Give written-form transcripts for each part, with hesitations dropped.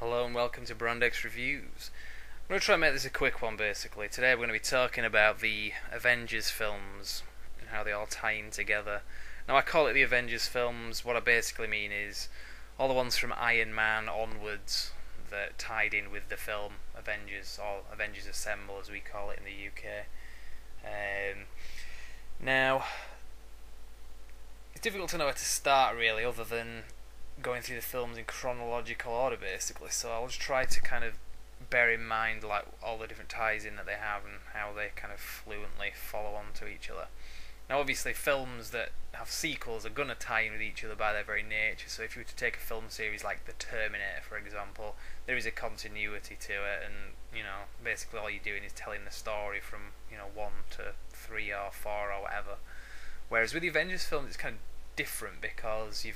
Hello and welcome to Brandex Reviews. I'm going to try and make this a quick one basically. Today we're going to be talking about the Avengers films and how they all tie in together. Now I call it the Avengers films. What I basically mean is all the ones from Iron Man onwards that tied in with the film Avengers, or Avengers Assemble as we call it in the UK. Now, it's difficult to know where to start really, other than going through the films in chronological order basically, so I'll just try to kind of bear in mind like all the different ties in that they have and how they kind of fluently follow on to each other. Now obviously films that have sequels are going to tie in with each other by their very nature, so if you were to take a film series like The Terminator for example, there is a continuity to it, and basically all you're doing is telling the story from 1 to 3 or 4 or whatever. Whereas with the Avengers films it's kind of different because you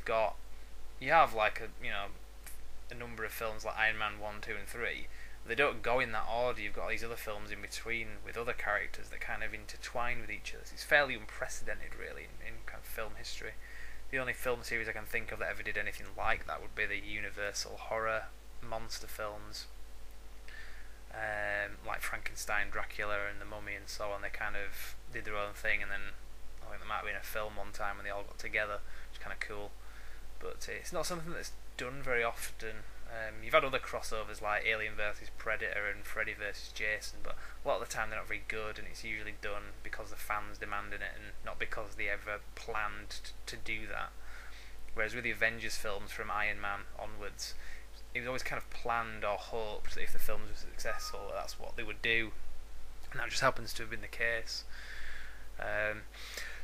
have like a number of films like Iron Man 1, 2 and 3. They don't go in that order. You've got all these other films in between with other characters that kind of intertwine with each other. So it's fairly unprecedented really in kind of film history. The only film series I can think of that ever did anything like that would be the Universal horror monster films, like Frankenstein, Dracula and The Mummy and so on. They kind of did their own thing, and then I think there might have been a film one time when they all got together, which is kind of cool. But it's not something that's done very often. You've had other crossovers like Alien vs Predator and Freddy vs Jason, but a lot of the time they're not very good, and it's usually done because the fans demanding it and not because they ever planned to do that. Whereas with the Avengers films from Iron Man onwards, it was always kind of planned or hoped that if the films were successful that's what they would do, and that just happens to have been the case.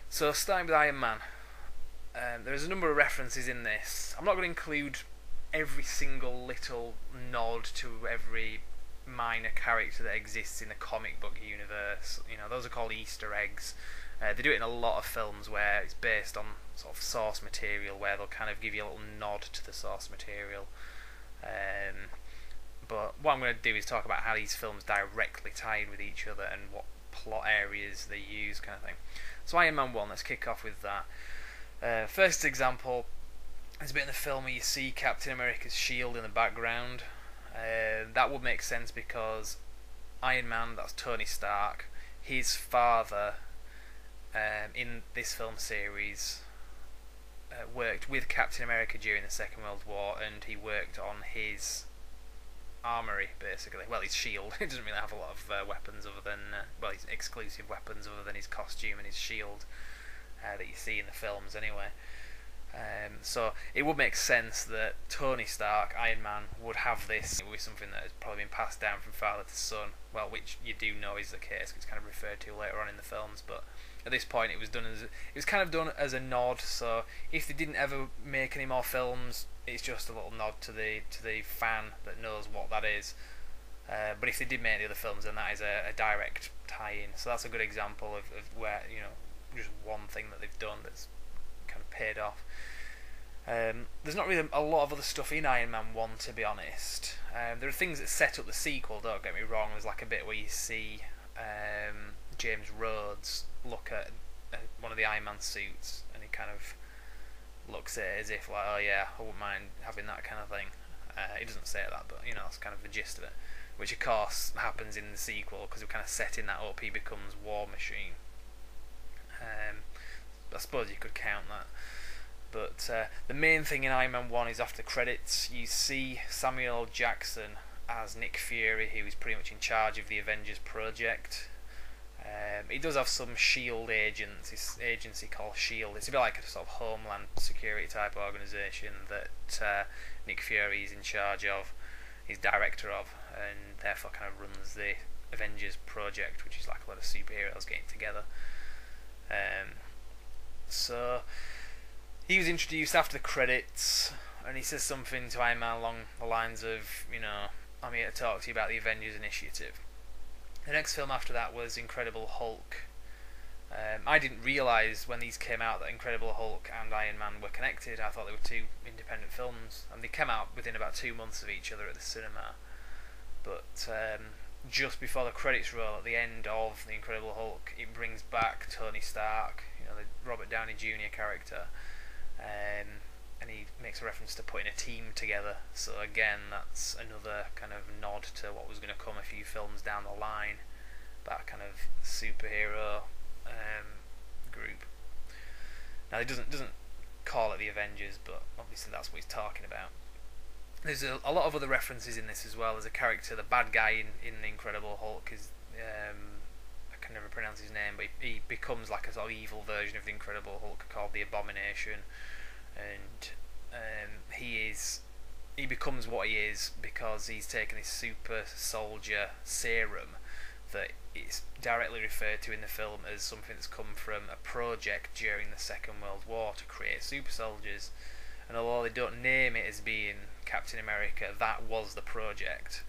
So starting with Iron Man, there's a number of references in this. I'm not going to include every single little nod to every minor character that exists in the comic book universe. Those are called Easter eggs. They do it in a lot of films where it's based on sort of source material, where they'll kind of give you a little nod to the source material. But what I'm going to do is talk about how these films directly tie in with each other and what plot areas they use, kind of thing. So Iron Man 1, let's kick off with that. First example, there's a bit in the film where you see Captain America's shield in the background. That would make sense because Iron Man, that's Tony Stark, his father in this film series worked with Captain America during the Second World War, and he worked on his armoury basically. Well, his shield. He doesn't really have a lot of weapons other than his exclusive weapons other than his costume and his shield that you see in the films anyway. So it would make sense that Tony Stark, Iron Man, would have this. It would be something that has probably been passed down from father to son, well, which you do know is the case, it's kind of referred to later on in the films, but at this point it was kind of done as a nod. So if they didn't ever make any more films, it's just a little nod to the fan that knows what that is. But if they did make the other films, then that is a direct tie-in. So that's a good example of where just one thing that they've done that's kind of paid off. There's not really a lot of other stuff in Iron Man 1, to be honest. There are things that set up the sequel, don't get me wrong. There's like a bit where you see James Rhodes look at one of the Iron Man suits, and he kind of looks at it as if like, oh yeah, I wouldn't mind having that kind of thing. He doesn't say that, but that's kind of the gist of it, which of course happens in the sequel because we're kind of setting that up. He becomes War Machine. I suppose you could count that. But the main thing in Iron Man 1 is after the credits you see Samuel L. Jackson as Nick Fury, who is pretty much in charge of the Avengers project. He does have some SHIELD agents, this agency called SHIELD. It's a bit like a sort of Homeland Security type organisation that Nick Fury is in charge of, he's director of, and therefore kind of runs the Avengers project, which is like a lot of superheroes getting together. So he was introduced after the credits, and he says something to Iron Man along the lines of, I'm here to talk to you about the Avengers Initiative. The next film after that was Incredible Hulk. I didn't realise when these came out that Incredible Hulk and Iron Man were connected. I thought they were two independent films, and they came out within about 2 months of each other at the cinema. But just before the credits roll at the end of The Incredible Hulk, it brings back Tony Stark, the Robert Downey Jr. character, and he makes a reference to putting a team together. So again, that's another kind of nod to what was going to come a few films down the line, that kind of superhero group. Now, he doesn't call it the Avengers, but obviously that's what he's talking about. There's a lot of other references in this as well. There's a character, the bad guy in The Incredible Hulk is I can never pronounce his name, but he becomes like a sort of evil version of the Incredible Hulk called the Abomination, and he becomes what he is because he's taken this super soldier serum that is directly referred to in the film as something that's come from a project during the Second World War to create super soldiers. And although they don't name it as being Captain America, that was the project.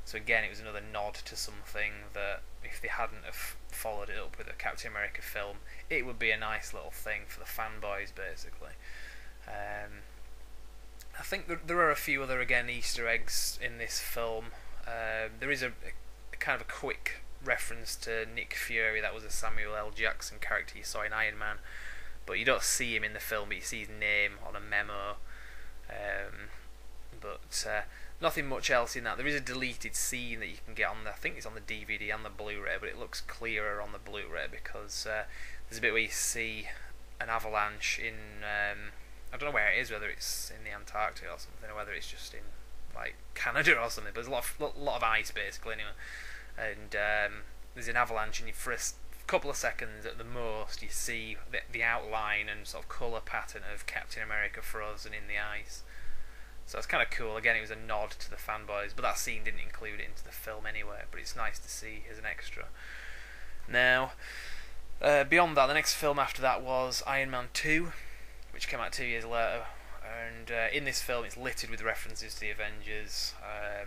So again, it was another nod to something that if they hadn't have followed it up with a Captain America film, it would be a nice little thing for the fanboys, basically. I think there are a few other, again, Easter eggs in this film. There is a kind of a quick reference to Nick Fury. That was a Samuel L. Jackson character you saw in Iron Man, but you don't see him in the film, but you see his name on a memo. But nothing much else in that. There is a deleted scene that you can get on I think it's on the DVD and the Blu-ray, but it looks clearer on the Blu-ray because there's a bit where you see an avalanche in I don't know where it is, whether it's in the Antarctic or something, or whether it's just in like Canada or something. But there's a lot of ice basically anyway, and there's an avalanche, and for a couple of seconds at the most, you see the outline and sort of colour pattern of Captain America frozen in the ice. So it's kind of cool. Again, it was a nod to the fanboys, but that scene didn't include it into the film anyway. But it's nice to see as an extra. Now, beyond that, the next film after that was Iron Man 2, which came out 2 years later. And in this film, it's littered with references to the Avengers. I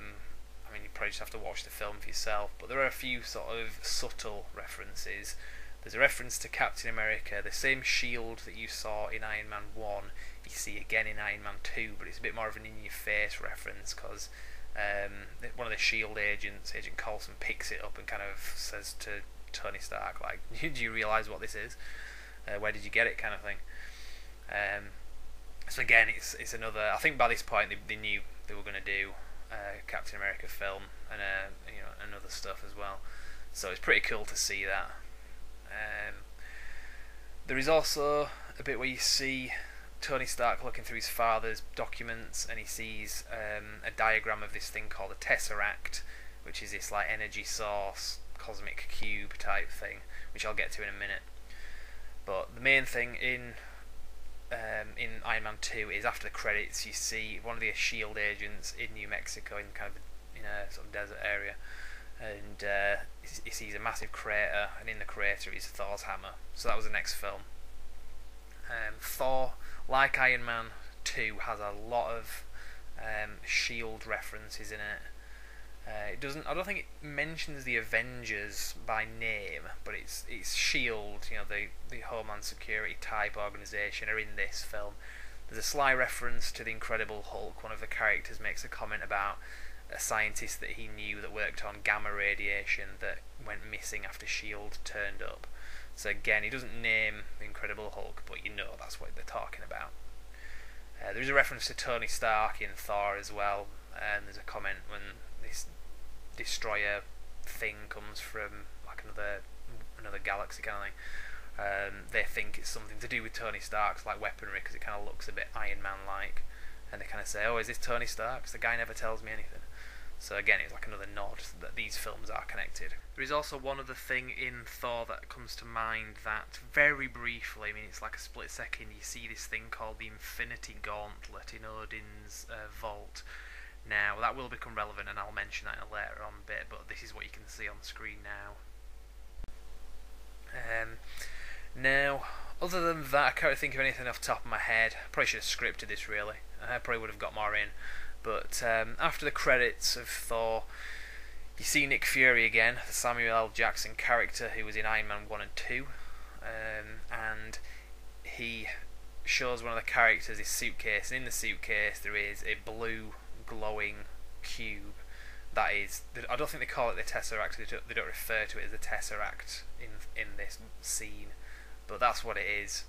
mean, you probably just have to watch the film for yourself. But there are a few sort of subtle references. There's a reference to Captain America, the same shield that you saw in Iron Man 1, you see again in Iron Man 2, but it's a bit more of an in-your-face reference because one of the shield agents, Agent Coulson, picks it up and kind of says to Tony Stark, like, do you realise what this is? Where did you get it, kind of thing. So again, it's another. I think by this point they knew they were going to do Captain America film and and other stuff as well. So it's pretty cool to see that. There is also a bit where you see Tony Stark looking through his father's documents, and he sees a diagram of this thing called a Tesseract, which is this like energy source, cosmic cube type thing, which I'll get to in a minute. But the main thing in Iron Man 2 is after the credits you see one of the SHIELD agents in New Mexico in a sort of desert area, and he sees a massive crater, and in the crater is Thor's hammer. So that was the next film. Thor, like Iron Man 2, has a lot of SHIELD references in it. I don't think it mentions the Avengers by name, but it's SHIELD, the Homeland Security type organisation, are in this film. There's a sly reference to the Incredible Hulk. One of the characters makes a comment about a scientist that he knew that worked on gamma radiation that went missing after SHIELD turned up. So again, he doesn't name the Incredible Hulk, but that's what they're talking about. There is a reference to Tony Stark in Thor as well, and there's a comment when this destroyer thing comes from like another galaxy kind of thing. They think it's something to do with Tony Stark's like weaponry because it kind of looks a bit Iron Man-like, and they kind of say, "Oh, is this Tony Stark's? The guy never tells me anything." So again, it's like another nod that these films are connected. There is also one other thing in Thor that comes to mind that very briefly, I mean it's like a split second, you see this thing called the Infinity Gauntlet in Odin's vault. Now, that will become relevant and I'll mention that in a later on bit, but this is what you can see on the screen now. Now, other than that, I can't think of anything off the top of my head. I probably should have scripted this really. I probably would have got more in. But after the credits of Thor, you see Nick Fury again, the Samuel L. Jackson character who was in Iron Man 1 and 2. And he shows one of the characters his suitcase, and in the suitcase there is a blue glowing cube. That is, I don't think they call it the Tesseract, they don't refer to it as the Tesseract in this scene, but that's what it is.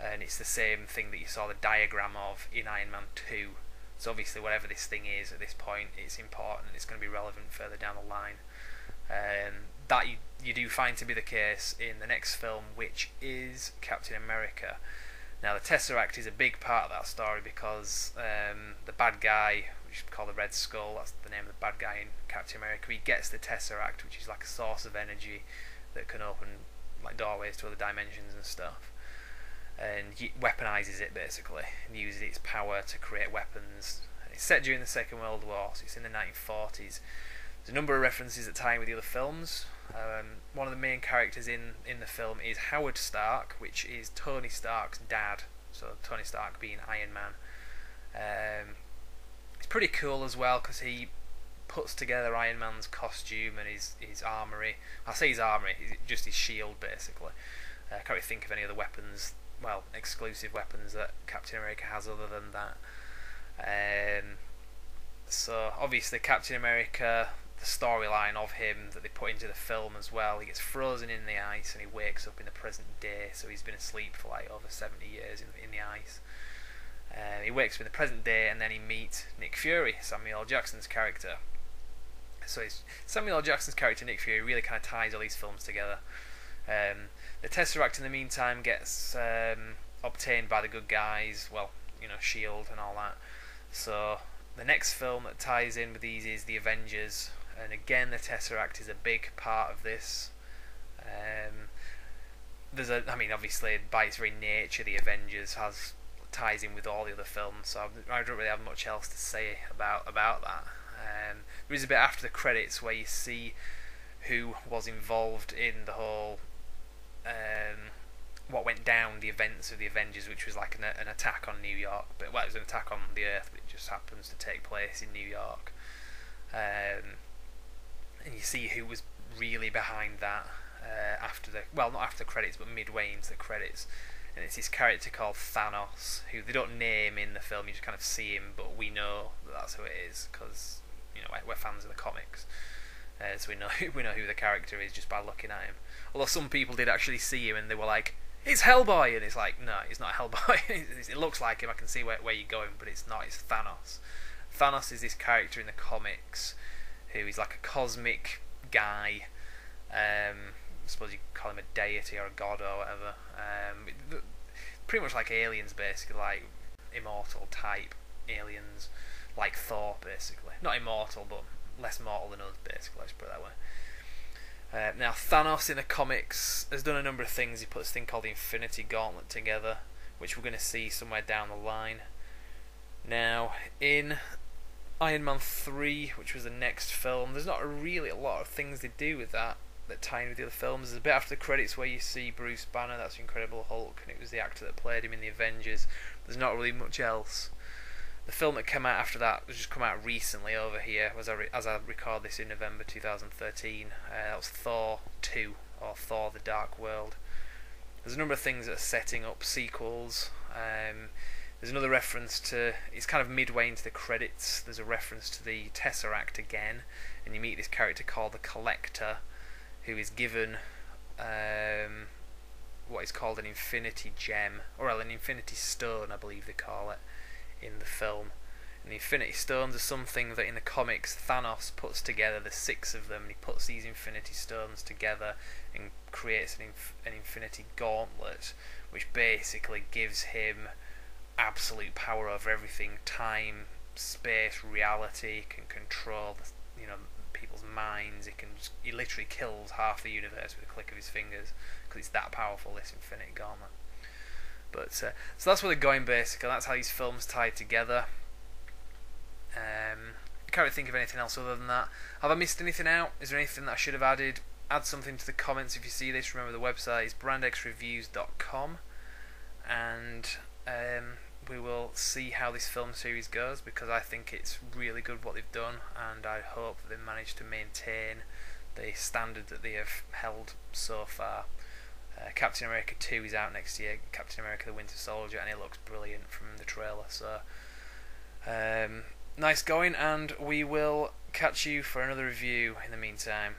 and it's the same thing that you saw the diagram of in Iron Man 2. So obviously whatever this thing is at this point, it's important, it's going to be relevant further down the line. That you do find to be the case in the next film, which is Captain America. Now the Tesseract is a big part of that story because the bad guy, which is called the Red Skull, that's the name of the bad guy in Captain America, he gets the Tesseract, which is like a source of energy that can open like doorways to other dimensions and stuff, and he weaponizes it basically and uses its power to create weapons. It's set during the Second World War, so it's in the 1940s. There's a number of references that tie in with the other films. One of the main characters in the film is Howard Stark, which is Tony Stark's dad, so Tony Stark being Iron Man. It's pretty cool as well because he puts together Iron Man's costume and his armoury. I say his armoury, just his shield basically. I can't really think of any other weapons, well, exclusive weapons that Captain America has other than that. So obviously Captain America, the storyline of him that they put into the film as well, he gets frozen in the ice and he wakes up in the present day, so he's been asleep for like over 70 years in the ice. He wakes up in the present day and then he meets Nick Fury, Samuel L. Jackson's character. So Samuel L. Jackson's character Nick Fury really kind of ties all these films together. The Tesseract in the meantime gets obtained by the good guys, well, you know, S.H.I.E.L.D. and all that. So the next film that ties in with these is the Avengers, and again the Tesseract is a big part of this. I mean, obviously by its very nature, the Avengers ties in with all the other films, so I don't really have much else to say about that. There is a bit after the credits where you see who was involved in the whole what went down, the events of the Avengers, which was like an attack on New York, but well, it was an attack on the Earth, but it just happens to take place in New York. And you see who was really behind that not after the credits, but midway into the credits. And it's this character called Thanos, who they don't name in the film, you just kind of see him, but we know that that's who it is, because, you know, we're fans of the comics. So we know who the character is just by looking at him. Although some people did actually see him and they were like, "It's Hellboy," and it's like, no, it's not Hellboy. It looks like him, I can see where you're going, but it's not, it's Thanos. Thanos is this character in the comics who is like a cosmic guy. I suppose you could call him a deity or a god or whatever. Pretty much like aliens, basically, like immortal type aliens, like Thor, basically. Not immortal, but less mortal than us, basically, let's put it that way. Now, Thanos in the comics has done a number of things. He put this thing called the Infinity Gauntlet together, which we're going to see somewhere down the line. Now, in Iron Man 3, which was the next film, there's not really a lot of things they do with that tie in with the other films. There's a bit after the credits where you see Bruce Banner, that's Incredible Hulk, and it was the actor that played him in the Avengers. There's not really much else. The film that came out after that has just come out recently over here, as I record this in November 2013. That was Thor 2, or Thor the Dark World. There's a number of things that are setting up sequels. There's another reference to, it's kind of midway into the credits, there's a reference to the Tesseract again, and you meet this character called the Collector, who is given what is called an Infinity Gem, or an Infinity Stone, I believe they call it in the film. And the Infinity Stones are something that in the comics Thanos puts together, the 6 of them, and he puts these Infinity Stones together and creates an Infinity Gauntlet, which basically gives him absolute power over everything, time, space, reality. Can control people's minds. He literally kills half the universe with a click of his fingers, because it's that powerful, this Infinity Gauntlet. But so that's where they're going, basically. That's how these films tie together. I can't really think of anything else other than that. Have I missed anything out? Is there anything that I should have added? Add something to the comments if you see this. Remember, the website is brandxreviews.com, and we will see how this film series goes, because I think it's really good what they've done, and I hope that they've managed to maintain the standard that they have held so far. Captain America 2 is out next year, Captain America the Winter Soldier, and it looks brilliant from the trailer. So nice going, and we will catch you for another review in the meantime.